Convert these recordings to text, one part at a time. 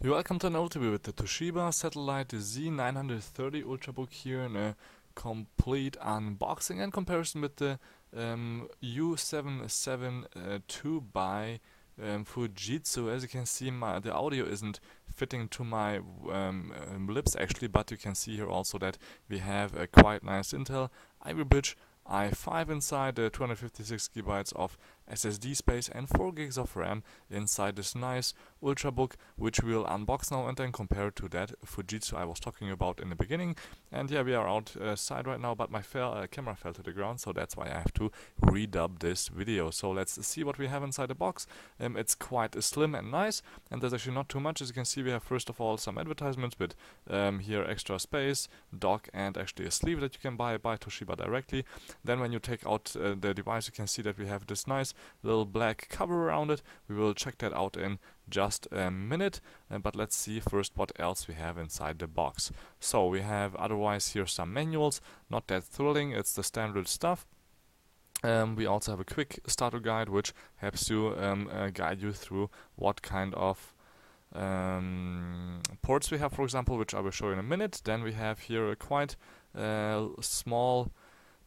You're welcome to another review with the Toshiba satellite Z930 Ultrabook here in a complete unboxing and comparison with the U772 by Fujitsu. As you can see, the audio isn't fitting to my lips actually, but you can see here also that we have a quite nice Intel Ivy Bridge i5 inside, 256 gigabytes of SSD space and 4 gigs of RAM inside this nice Ultrabook, which we'll unbox now and then compare to that Fujitsu I was talking about in the beginning. And yeah, we are outside right now, but my camera fell to the ground, so that's why I have to redub this video. So let's see what we have inside the box. It's quite slim and nice, and there's actually not too much. As you can see, we have first of all some advertisements with here extra space, dock, and actually a sleeve that you can buy by Toshiba directly. Then when you take out the device, you can see that we have this nice little black cover around it. We will check that out in just a minute, but let's see first what else we have inside the box. So we have otherwise here some manuals, not that thrilling, it's the standard stuff. We also have a quick starter guide which helps you guide you through what kind of ports we have, for example, which I will show you in a minute. Then we have here a quite small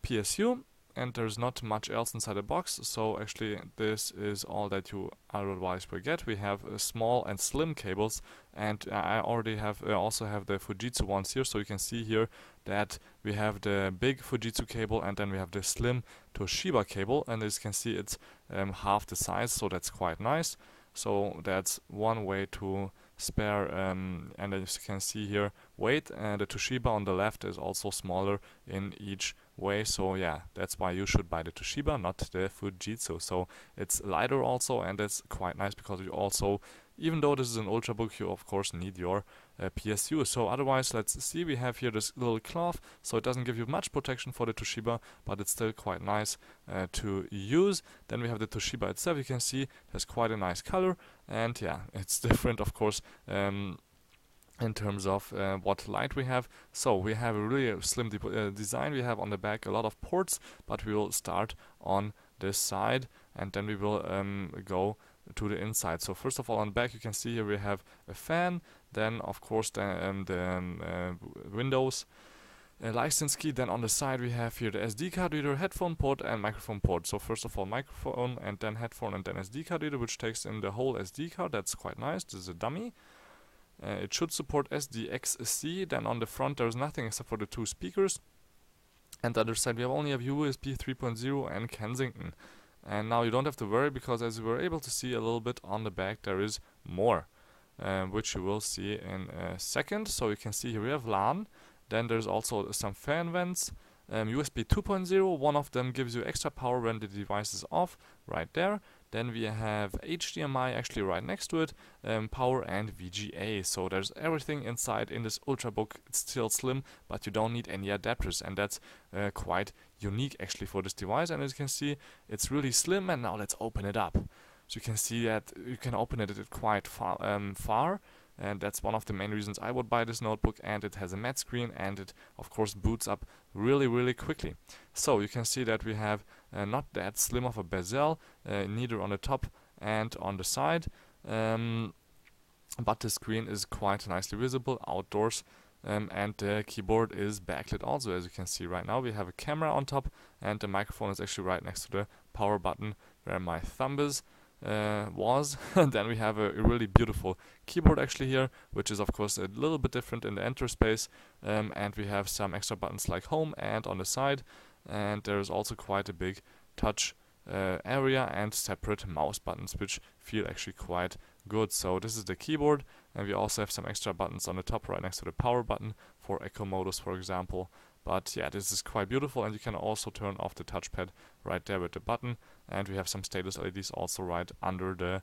PSU, and there's not much else inside the box, so actually this is all that you otherwise will get. We have small and slim cables, and I already have also have the Fujitsu ones here, so you can see here that we have the big Fujitsu cable and then we have the slim Toshiba cable, and as you can see it's half the size, so that's quite nice. So that's one way to spare, and as you can see here, weight, and the Toshiba on the left is also smaller in each way, so yeah, that's why you should buy the Toshiba, not the Fujitsu. So it's lighter also, and that's quite nice because you also, even though this is an Ultrabook, you of course need your PSU. So otherwise, let's see, we have here this little cloth, so it doesn't give you much protection for the Toshiba, but it's still quite nice to use. Then we have the Toshiba itself. You can see it has quite a nice color, and yeah, it's different of course in terms of what light we have. So we have a really slim design. We have on the back a lot of ports, but we will start on this side and then we will go to the inside. So first of all, on the back you can see here we have a fan, then of course the Windows license key. Then on the side we have here the SD card reader, headphone port and microphone port. So first of all microphone and then headphone and then SD card reader, which takes in the whole SD card. That's quite nice. This is a dummy. It should support SDXC. Then on the front there's nothing except for the two speakers. And the other side we only have USB 3.0 and Kensington. And now you don't have to worry, because as you were able to see a little bit on the back, there is more, which you will see in a second. So you can see here we have LAN. Then there's also some fan vents, USB 2.0. One of them gives you extra power when the device is off, right there. Then we have HDMI actually right next to it, power and VGA. So there's everything inside in this Ultrabook. It's still slim, but you don't need any adapters, and that's quite unique actually for this device. And as you can see, it's really slim. And now let's open it up. So you can see that you can open it at quite far. And that's one of the main reasons I would buy this notebook, and it has a matte screen and it of course boots up really quickly. So you can see that we have not that slim of a bezel, neither on the top and on the side, but the screen is quite nicely visible outdoors, and the keyboard is backlit also. As you can see right now, we have a camera on top, and the microphone is actually right next to the power button where my thumb is. Then we have a really beautiful keyboard actually here, which is of course a little bit different in the enter space, and we have some extra buttons like home and on the side, and there is also quite a big touch area and separate mouse buttons, which feel actually quite good. So this is the keyboard, and we also have some extra buttons on the top right next to the power button for echo modus, for example. But yeah, this is quite beautiful, and you can also turn off the touchpad right there with the button. And we have some status LEDs also right under the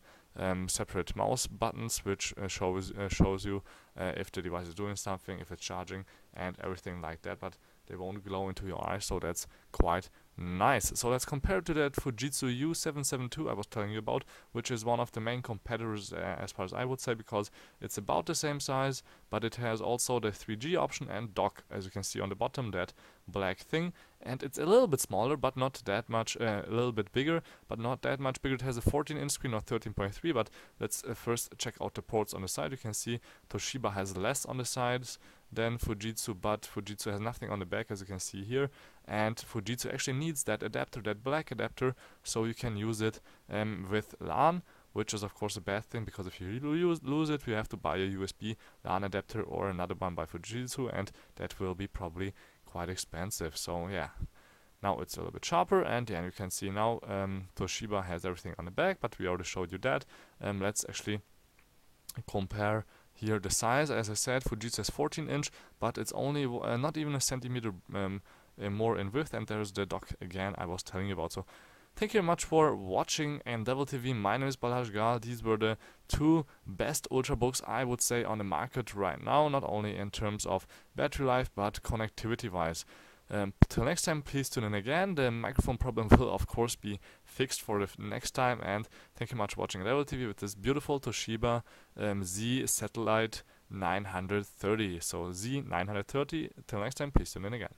separate mouse buttons, which shows you if the device is doing something, if it's charging, and everything like that. But they won't glow into your eyes, so that's quite Nice. So let's compare it to that Fujitsu U772 I was telling you about, which is one of the main competitors as far as I would say, because it's about the same size, but it has also the 3G option and dock, as you can see on the bottom, that black thing. And it's a little bit smaller, but not that much, a little bit bigger, but not that much bigger. It has a 14-inch screen, not 13.3, but let's first check out the ports on the side. You can see Toshiba has less on the sides than Fujitsu, but Fujitsu has nothing on the back, as you can see here. And Fujitsu actually needs that adapter, that black adapter, so you can use it with LAN, which is of course a bad thing, because if you lose it, you have to buy a USB LAN adapter or another one by Fujitsu, and that will be probably quite expensive. So yeah, now it's a little bit sharper, and yeah, you can see now Toshiba has everything on the back, but we already showed you that. Let's actually compare here the size. As I said, Fujitsu has 14-inch, but it's only not even a centimeter more in width, and there's the dock again I was telling you about. So thank you very much for watching Endeavor TV. My name is Balazs Gal. These were the two best Ultrabooks I would say on the market right now, not only in terms of battery life but connectivity wise. Till next time, please tune in again. The microphone problem will of course be fixed for the next time, and thank you much for watching Endeavor TV with this beautiful Toshiba Z Satellite 930. So Z930. Till next time, please tune in again.